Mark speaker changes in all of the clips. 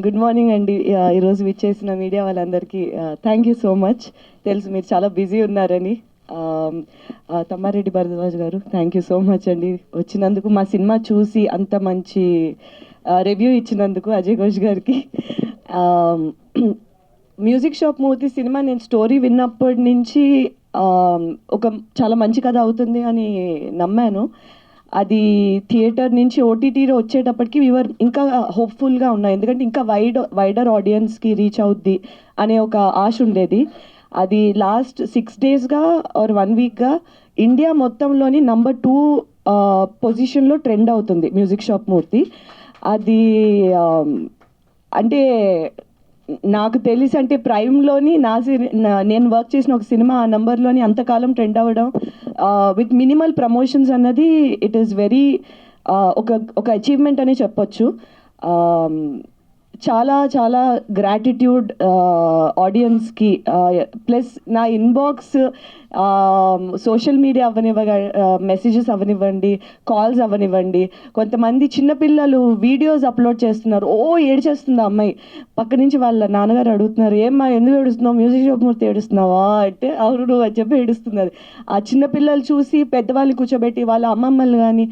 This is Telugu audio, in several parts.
Speaker 1: గుడ్ మార్నింగ్ అండి. ఈరోజు విచ్చేసిన మీడియా వాళ్ళందరికీ థ్యాంక్ యూ సో మచ్. తెలుసు మీరు చాలా బిజీ ఉన్నారని. తమ్మారెడ్డి భరద్వాజ్ గారు థ్యాంక్ యూ సో మచ్ అండి వచ్చినందుకు, మా సినిమా చూసి అంత మంచి రివ్యూ ఇచ్చినందుకు అజయ్ ఘోష్ గారికి. మ్యూజిక్ షాప్ మూర్తి సినిమా నేను స్టోరీ విన్నప్పటి నుంచి ఒక చాలా మంచి కథ అవుతుంది అని నమ్మాను. అది థియేటర్ నుంచి ఓటీటీలో వచ్చేటప్పటికి వీవర్ ఇంకా హోప్ఫుల్గా ఉన్నాయి, ఎందుకంటే ఇంకా వైడర్ ఆడియన్స్కి రీచ్ అవుద్ది అనే ఒక ఆశ ఉండేది. అది లాస్ట్ 6 daysగా ఆర్ 1 weekగా ఇండియా మొత్తంలోని నంబర్ 2 పొజిషన్లో ట్రెండ్ అవుతుంది మ్యూజిక్ షాప్ మూర్తి. అది అంటే నాకు తెలిసి అంటే ప్రైమ్లోని నేను వర్క్ చేసిన ఒక సినిమా ఆ నెంబర్లోని అంతకాలం ట్రెండ్ అవ్వడం విత్ మినిమల్ ప్రమోషన్స్ అన్నది ఇట్ ఈస్ వెరీ ఒక అచీవ్మెంట్ అనే చెప్పొచ్చు. చాలా చాలా గ్రాటిట్యూడ్ ఆడియన్స్కి. ప్లస్ నా ఇన్బాక్స్ సోషల్ మీడియా మెసేజెస్ అవ్వనివ్వండి, కాల్స్ అవ్వనివ్వండి, కొంతమంది చిన్నపిల్లలు వీడియోస్ అప్లోడ్ చేస్తున్నారు. ఏడ్చేస్తుంది ఆ అమ్మాయి. పక్క నుంచి వాళ్ళ నాన్నగారు అడుగుతున్నారు, ఏమ్మా ఎందుకు ఏడుస్తున్నావు, మ్యూజిక్ షాప్ మూర్తి ఏడుస్తున్నావా అంటే అవును అని చెప్పి ఏడుస్తున్నది. ఆ చిన్నపిల్లలు చూసి పెద్దవాళ్ళని కూర్చోబెట్టి వాళ్ళ అమ్మమ్మలు కానీ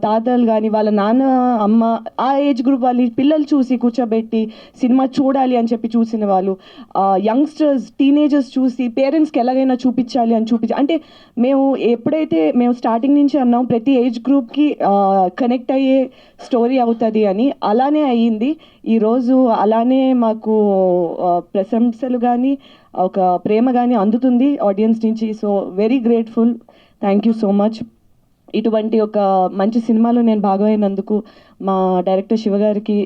Speaker 1: తాతలు కానీ వాళ్ళ నాన్న అమ్మ ఆ ఏజ్ గ్రూప్ వాళ్ళ పిల్లలు చూసి కూర్చోబెట్టి సినిమా చూడాలి అని చెప్పి చూసిన వాళ్ళు, యంగ్స్టర్స్ టీనేజర్స్ చూసి పేరెంట్స్కి ఎలాగైనా చూపించాలి అని అంటే ఎప్పుడైతే మేము స్టార్టింగ్ నుంచి అన్నాం ప్రతి ఏజ్ గ్రూప్కి కనెక్ట్ అయ్యే స్టోరీ అవుతుంది అని, అలానే అయ్యింది. ఈరోజు అలానే మాకు ప్రశంసలు కానీ ఒక ప్రేమ కానీ అందుతుంది ఆడియన్స్ నుంచి. So very grateful, thank you so much. ఇటువంటి ఒక మంచి సినిమాలో నేను భాగమైనందుకు మా డైరెక్టర్ శివ గారికి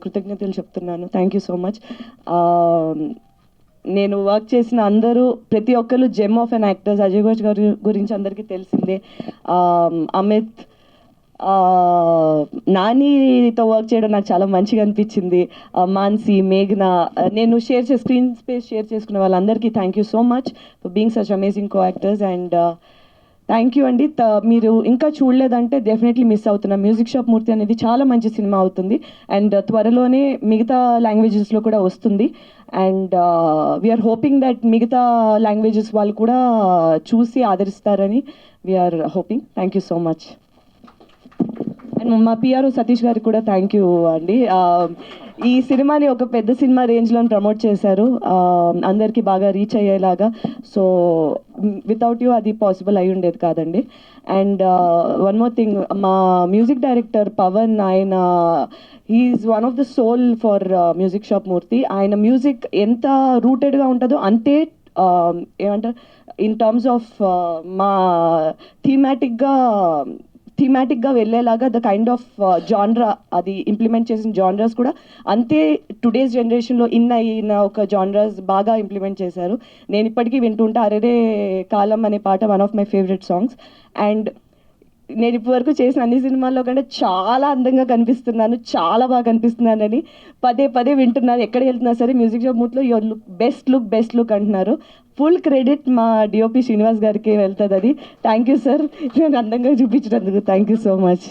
Speaker 1: కృతజ్ఞతలు చెప్తున్నాను. Thank you so much. నేను వర్క్ చేసిన అందరూ ప్రతి ఒక్కరు gem of an actors. Ajay Ghosh గారి గురించి అందరికీ తెలిసిందే. అమిత్, నానితో వర్క్ చేయడం నాకు చాలా మంచిగా అనిపించింది. మాన్సీ, మేఘ్నా, నేను స్క్రీన్ స్పేస్ షేర్ చేసుకున్న వాళ్ళందరికీ thank you so much for being such amazing co actors. And thank you అండి. మీరు ఇంకా చూడలేదంటే డెఫినెట్లీ మిస్ అవుతున్నాం. మ్యూజిక్ షాప్ మూర్తి అనేది చాలా మంచి సినిమా అవుతుంది అండ్ త్వరలోనే మిగతా లాంగ్వేజెస్లో కూడా వస్తుంది. అండ్ వీఆర్ హోపింగ్ దట్ మిగతా లాంగ్వేజెస్ వాళ్ళు కూడా చూసి ఆదరిస్తారని we are hoping. Thank you so much. And మా పిఆర్ఓ సతీష్ గారికి కూడా థ్యాంక్ యూ అండి. ఈ సినిమాని ఒక పెద్ద సినిమా రేంజ్లో ప్రమోట్ చేశారు, అందరికీ బాగా రీచ్ అయ్యేలాగా. సో వితౌట్ యూ అది పాసిబుల్ అయి ఉండేది కాదండి. అండ్ వన్ మోర్ థింగ్, మా మ్యూజిక్ డైరెక్టర్ పవన్, ఆయన he is one of the soul for music shop Murthy. ఆయన మ్యూజిక్ ఎంత రూటెడ్గా ఉంటుందో అంతే ఏమంటారు ఇన్ టర్మ్స్ ఆఫ్ మా థీమాటిక్గా వెళ్ళేలాగా ద కైండ్ ఆఫ్ జాన్రా అది ఇంప్లిమెంట్ చేసిన జాన్రాస్ కూడా అంతే టుడేస్ జనరేషన్లో అయిన ఒక జాన్రాస్ బాగా ఇంప్లిమెంట్ చేశారు. నేను ఇప్పటికీ వింటుంటా అరేరే కాలం అనే పాట one of my favourite songs. And నేను ఇప్పటివరకు చేసిన అన్ని సినిమాల్లో కంటే చాలా అందంగా కనిపిస్తున్నాను, చాలా బాగా కనిపిస్తున్నానని పదే వింటున్నారు. ఎక్కడ వెళ్తున్నా సరే మ్యూజిక్ షాప్ మూర్తిలో యువర్ బెస్ట్ లుక్ అంటున్నారు. ఫుల్ క్రెడిట్ మా డిఓపి శ్రీనివాస్ గారికి వెళ్తుంది అది. థ్యాంక్ యూ సార్, నేను అందంగా చూపించినందుకు థ్యాంక్ యూ సో మచ్.